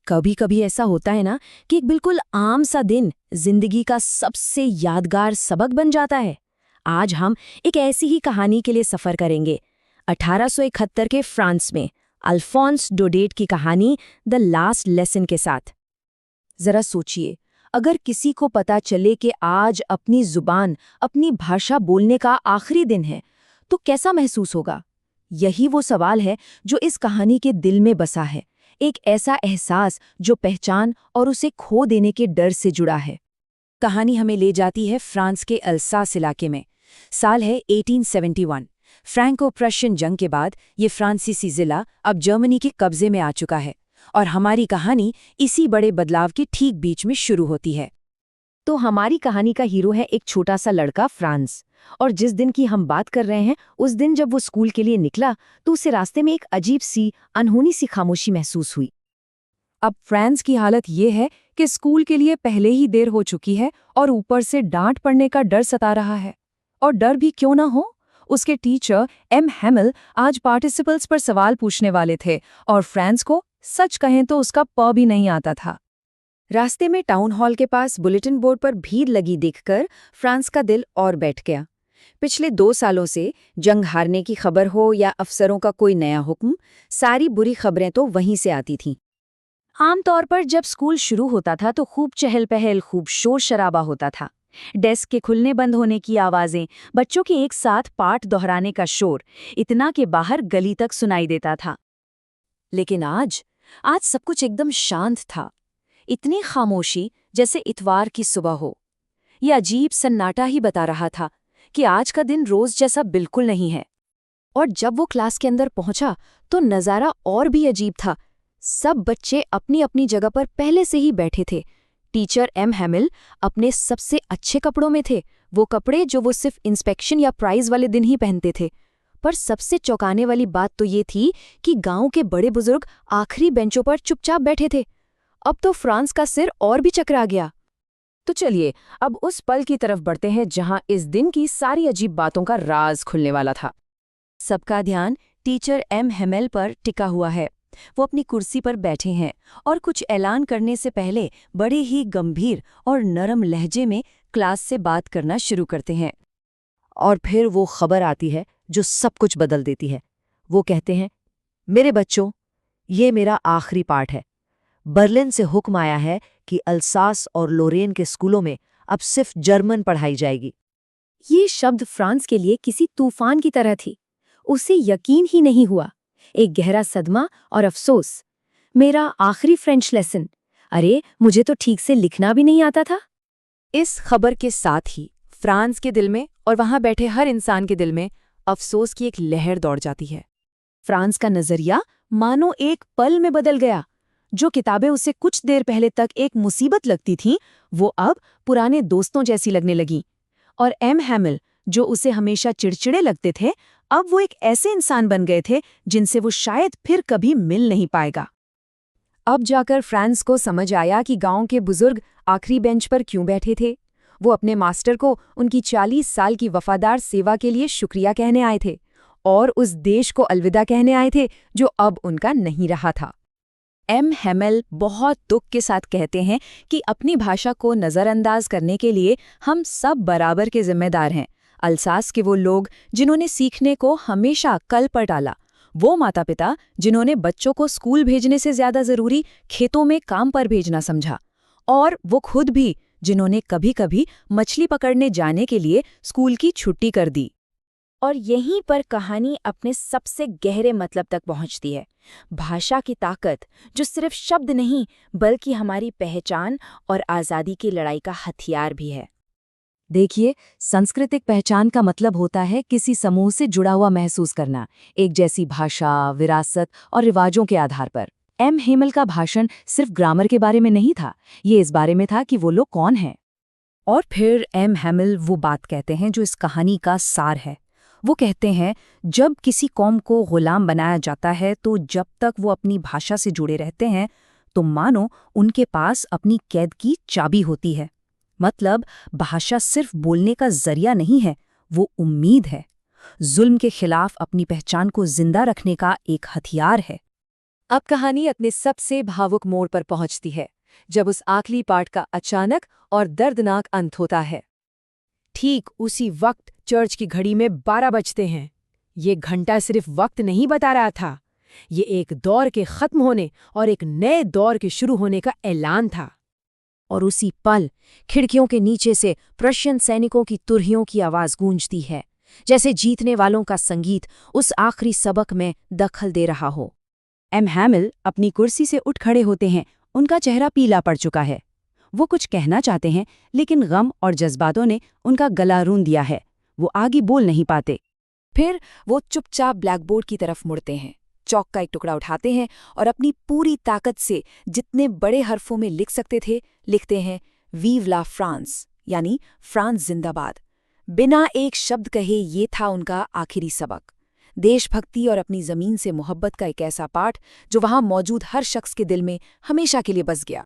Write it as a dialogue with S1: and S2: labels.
S1: कभी कभी ऐसा होता है ना कि एक बिल्कुल आम सा दिन जिंदगी का सबसे यादगार सबक बन जाता है। आज हम एक ऐसी ही कहानी के लिए सफर करेंगे। 1871 के फ्रांस में अल्फोंस डोडेट की कहानी द लास्ट लेसन के साथ। जरा सोचिए, अगर किसी को पता चले कि आज अपनी जुबान, अपनी भाषा बोलने का आखिरी दिन है, तो कैसा महसूस होगा? यही वो सवाल है जो इस कहानी के दिल में बसा है। एक ऐसा एहसास जो पहचान और उसे खो देने के डर से जुड़ा है। कहानी हमें ले जाती है फ्रांस के अल्सास इलाके में। साल है 1871। फ्रैंको प्रशियन जंग के बाद ये फ्रांसीसी जिला अब जर्मनी के कब्जे में आ चुका है और हमारी कहानी इसी बड़े बदलाव के ठीक बीच में शुरू होती है। तो हमारी कहानी का हीरो है एक छोटा सा लड़का फ्रांस, और जिस दिन की हम बात कर रहे हैं उस दिन जब वो स्कूल के लिए निकला तो उसे रास्ते में एक अजीब सी अनहोनी सी खामोशी महसूस हुई। अब फ्रांस की हालत ये है कि स्कूल के लिए पहले ही देर हो चुकी है और ऊपर से डांट पड़ने का डर सता रहा है। और डर भी क्यों ना हो, उसके टीचर एम हैमिल आज पार्टिसिपल्स पर सवाल पूछने वाले थे और फ्रांस को सच कहें तो उसका प भी नहीं आता था। रास्ते में टाउन हॉल के पास बुलेटिन बोर्ड पर भीड़ लगी देखकर फ्रांस का दिल और बैठ गया। पिछले 2 सालों से जंग हारने की खबर हो या अफसरों का कोई नया हुक्म, सारी बुरी खबरें तो वहीं से आती थीं। आमतौर पर जब स्कूल शुरू होता था तो खूब चहल पहल, खूब शोर शराबा होता था। डेस्क के खुलने बंद होने की आवाजें, बच्चों के एक साथ पाठ दोहराने का शोर, इतना कि बाहर गली तक सुनाई देता था। लेकिन आज सब कुछ एकदम शांत था। इतनी खामोशी जैसे इतवार की सुबह हो। यह अजीब सन्नाटा ही बता रहा था कि आज का दिन रोज जैसा बिल्कुल नहीं है। और जब वो क्लास के अंदर पहुंचा तो नज़ारा और भी अजीब था। सब बच्चे अपनी अपनी जगह पर पहले से ही बैठे थे। टीचर एम हैमिल अपने सबसे अच्छे कपड़ों में थे, वो कपड़े जो वो सिर्फ इंस्पेक्शन या प्राइज वाले दिन ही पहनते थे। पर सबसे चौंकाने वाली बात तो ये थी कि गांव के बड़े बुजुर्ग आखिरी बेंचों पर चुपचाप बैठे थे। अब तो फ्रांस का सिर और भी चकरा गया। तो चलिए अब उस पल की तरफ बढ़ते हैं जहां इस दिन की सारी अजीब बातों का राज खुलने वाला था। सबका ध्यान टीचर एम हैमिल पर टिका हुआ है। वो अपनी कुर्सी पर बैठे हैं और कुछ ऐलान करने से पहले बड़े ही गंभीर और नरम लहजे में क्लास से बात करना शुरू करते हैं। और फिर वो खबर आती है जो सब कुछ बदल देती है। वो कहते हैं, मेरे बच्चों, ये मेरा आखिरी पाठ है। बर्लिन से हुक्म आया है कि अल्सास और लोरेन के स्कूलों में अब सिर्फ जर्मन पढ़ाई जाएगी। ये शब्द फ्रांस के लिए किसी तूफान की तरह थी। उसे यकीन ही नहीं हुआ। एक गहरा सदमा और अफसोस। मेरा आखिरी फ्रेंच लेसन, अरे मुझे तो ठीक से लिखना भी नहीं आता था। इस खबर के साथ ही फ्रांस के दिल में और वहां बैठे हर इंसान के दिल में अफसोस की एक लहर दौड़ जाती है। फ्रांस का नजरिया मानो एक पल में बदल गया। जो किताबें उसे कुछ देर पहले तक एक मुसीबत लगती थीं, वो अब पुराने दोस्तों जैसी लगने लगीं। और एम हैमिल, जो उसे हमेशा चिड़चिड़े लगते थे, अब वो एक ऐसे इंसान बन गए थे जिनसे वो शायद फिर कभी मिल नहीं पाएगा। अब जाकर फ्रांस को समझ आया कि गांव के बुजुर्ग आखिरी बेंच पर क्यों बैठे थे। वो अपने मास्टर को उनकी 40 साल की वफादार सेवा के लिए शुक्रिया कहने आए थे और उस देश को अलविदा कहने आए थे जो अब उनका नहीं रहा था। एम हैमिल बहुत दुख के साथ कहते हैं कि अपनी भाषा को नज़रअंदाज करने के लिए हम सब बराबर के जिम्मेदार हैं। अल्सास के वो लोग जिन्होंने सीखने को हमेशा कल पर डाला, वो माता पिता जिन्होंने बच्चों को स्कूल भेजने से ज्यादा जरूरी खेतों में काम पर भेजना समझा, और वो खुद भी जिन्होंने कभी कभी मछली पकड़ने जाने के लिए स्कूल की छुट्टी कर दी। और यहीं पर कहानी अपने सबसे गहरे मतलब तक पहुंचती है। भाषा की ताकत जो सिर्फ शब्द नहीं बल्कि हमारी पहचान और आज़ादी की लड़ाई का हथियार भी है। देखिए, सांस्कृतिक पहचान का मतलब होता है किसी समूह से जुड़ा हुआ महसूस करना, एक जैसी भाषा, विरासत और रिवाजों के आधार पर। एम हैमिल का भाषण सिर्फ ग्रामर के बारे में नहीं था, ये इस बारे में था कि वो लोग कौन हैं। और फिर एम हैमिल वो बात कहते हैं जो इस कहानी का सार है। वो कहते हैं, जब किसी कौम को गुलाम बनाया जाता है तो जब तक वो अपनी भाषा से जुड़े रहते हैं तो मानो उनके पास अपनी कैद की चाबी होती है। मतलब भाषा सिर्फ बोलने का जरिया नहीं है, वो उम्मीद है, जुल्म के खिलाफ अपनी पहचान को जिंदा रखने का एक हथियार है।
S2: अब कहानी अपने सबसे भावुक मोड़ पर पहुंचती है, जब उस आखिरी पार्ट का अचानक और दर्दनाक अंत होता है।
S3: ठीक उसी वक्त चर्च की घड़ी में 12 बजते हैं। ये घंटा सिर्फ वक्त नहीं बता रहा था, ये एक दौर के खत्म होने और एक नए दौर के शुरू होने का ऐलान था।
S1: और उसी पल खिड़कियों के नीचे से प्रशियन सैनिकों की तुरहियों की आवाज गूंजती है, जैसे जीतने वालों का संगीत उस आखिरी सबक में दखल दे रहा हो।
S3: एम हैमिल अपनी कुर्सी से उठ खड़े होते हैं। उनका चेहरा पीला पड़ चुका है। वो कुछ कहना चाहते हैं, लेकिन गम और जज्बातों ने उनका गला रूंध दिया है। वो आगे बोल नहीं पाते।
S1: फिर वो चुपचाप ब्लैकबोर्ड की तरफ मुड़ते हैं, चौक का एक टुकड़ा उठाते हैं और अपनी पूरी ताकत से जितने बड़े हरफों में लिख सकते थे लिखते हैं, वीव ला फ्रांस, यानी फ्रांस जिंदाबाद। बिना एक शब्द कहे ये था उनका आखिरी सबक। देशभक्ति और अपनी जमीन से मोहब्बत का एक ऐसा पाठ जो वहां मौजूद हर शख्स के दिल में हमेशा के लिए बस गया।